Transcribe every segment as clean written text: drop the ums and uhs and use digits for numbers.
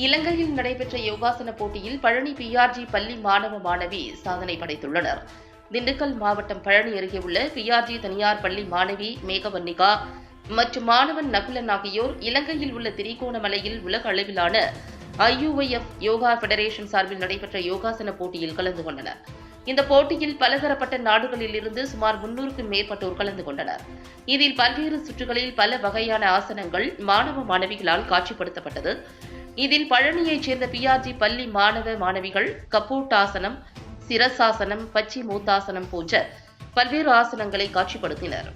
இலங்கையில் நடைபெற்ற யோகாசன போட்டியில் பழனி பிஆர்ஜி பள்ளி மாணவ மாணவி சாதனை படைத்துள்ளனர். திண்டுக்கல் மாவட்டம் பழனி அருகே உள்ள பிஆர்ஜி தனியார் பள்ளி மாணவி மேகவன்னிகா மற்றும் மாணவன் நகுலன் ஆகியோர் இலங்கையில் உள்ள திரிகோணமலையில் உலக அளவிலான IUIF யோகா பெடரேஷன் சார்பில் நடைபெற்ற யோகாசன போட்டியில் கலந்து கொண்டனர். இந்த போட்டியில் பலதரப்பட்ட நாடுகளில் இருந்து சுமார் 300க்கும் மேற்பட்டோர் கலந்து கொண்டனர். இதில் பல்வேறு சுற்றுகளில் பல வகையான ஆசனங்கள் மாணவ மாணவிகளால் காட்சிப்படுத்தப்பட்டது. இதில் பழனியைச் சேர்ந்த பிஆர்ஜி பள்ளி மாணவ மாணவிகள் கப்பூட்டாசனம், சிரசாசனம், பச்சி மூத்தாசனம் போன்ற பல்வேறு ஆசனங்களை காட்சிப்படுத்தினர்.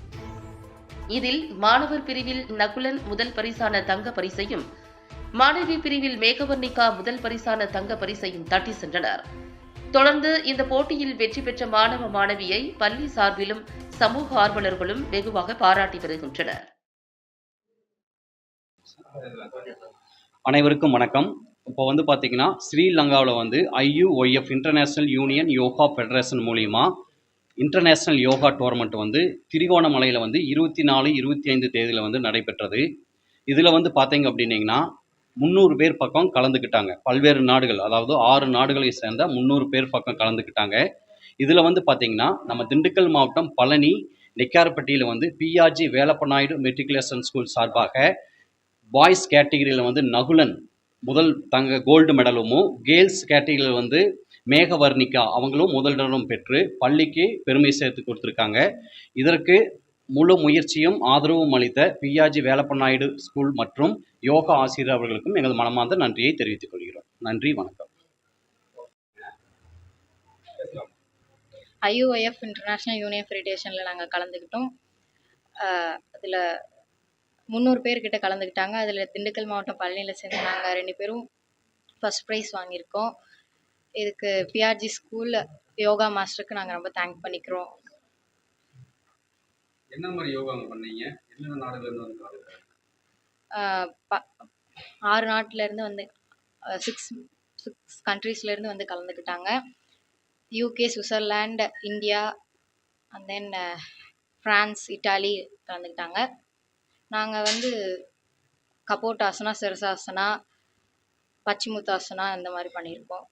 இதில் மாணவர் பிரிவில் நகுலன் முதல் பரிசான தங்க பரிசையும், மாணவி பிரிவில் மேகவர்ணிகா முதல் பரிசான தங்க பரிசையும் தட்டி சென்றனர். தொடர்ந்து இந்த போட்டியில் வெற்றி பெற்ற மாணவ மாணவியை பள்ளி சார்பிலும் சமூக ஆர்வலர்களும் வெகுவாக பாராட்டி வருகின்றனர். அனைவருக்கும் வணக்கம். இப்போ பார்த்தீங்கன்னா ஸ்ரீலங்காவில் IUIF international union yoga federation மூலிமா இன்டர்நேஷ்னல் யோகா டோர்னமெண்ட் திரிகோணமலையில் 24, 25 தேதியில் நடைபெற்றது. இதில் பார்த்தீங்க அப்படின்னீங்கன்னா 300 பேர் பக்கம் கலந்துக்கிட்டாங்க. பல்வேறு நாடுகள், அதாவது 6 நாடுகளை சேர்ந்த 300 பேர் பக்கம் கலந்துக்கிட்டாங்க. இதில் பார்த்தீங்கன்னா நம்ம திண்டுக்கல் மாவட்டம் பழனி நெக்காரப்பட்டியில் PRG Velappa Naidu matriculation school சார்பாக பாய்ஸ் கேட்டகிரியில் நகுலன் முதல் தங்க கோல்டு மெடலும், கேர்ள்ஸ் கேட்டகிரியில் மேகவர்ணிகா அவங்களும் முதலிடமும் பெற்று பள்ளிக்கு பெருமை சேர்த்து கொடுத்துருக்காங்க. இதற்கு முழு முயற்சியும் ஆதரவும் அளித்த பிஆர்ஜி வேலப்ப நாயுடு ஸ்கூல் மற்றும் யோகா ஆசிரியர் அவர்களுக்கும் எங்கள் மனமார்ந்த நன்றியை தெரிவித்துக் கொள்கிறோம். நன்றி, வணக்கம். IUIF இன்டர்நேஷ்னல் யூனியன் ஃபெடரேஷனில் நாங்கள் கலந்துக்கிட்டோம். அதில் 300 பேர்கிட்ட கலந்துக்கிட்டாங்க. அதில் திண்டுக்கல் மாவட்டம் பழனியில் சேர்ந்து நாங்கள் 2 பேரும் ஃபர்ஸ்ட் ப்ரைஸ் வாங்கியிருக்கோம். இதுக்கு பிஆர்ஜி ஸ்கூல் யோகா மாஸ்டருக்கு நாங்கள் ரொம்ப தேங்க் பண்ணிக்கிறோம். என்ன மாதிரி யோகா பண்ணீங்க? என்னென்ன நாடுகள்ல இருந்து 6 நாட்டிலேருந்து 6 கண்ட்ரீஸ்லேருந்து கலந்துக்கிட்டாங்க. UK, Switzerland, India and then France, Italy கலந்துக்கிட்டாங்க. நாங்கள் கபோட்டாசனா, சிரசாசனா, பச்சிமுத்தாசனா இந்த மாதிரி பண்ணியிருக்கோம்.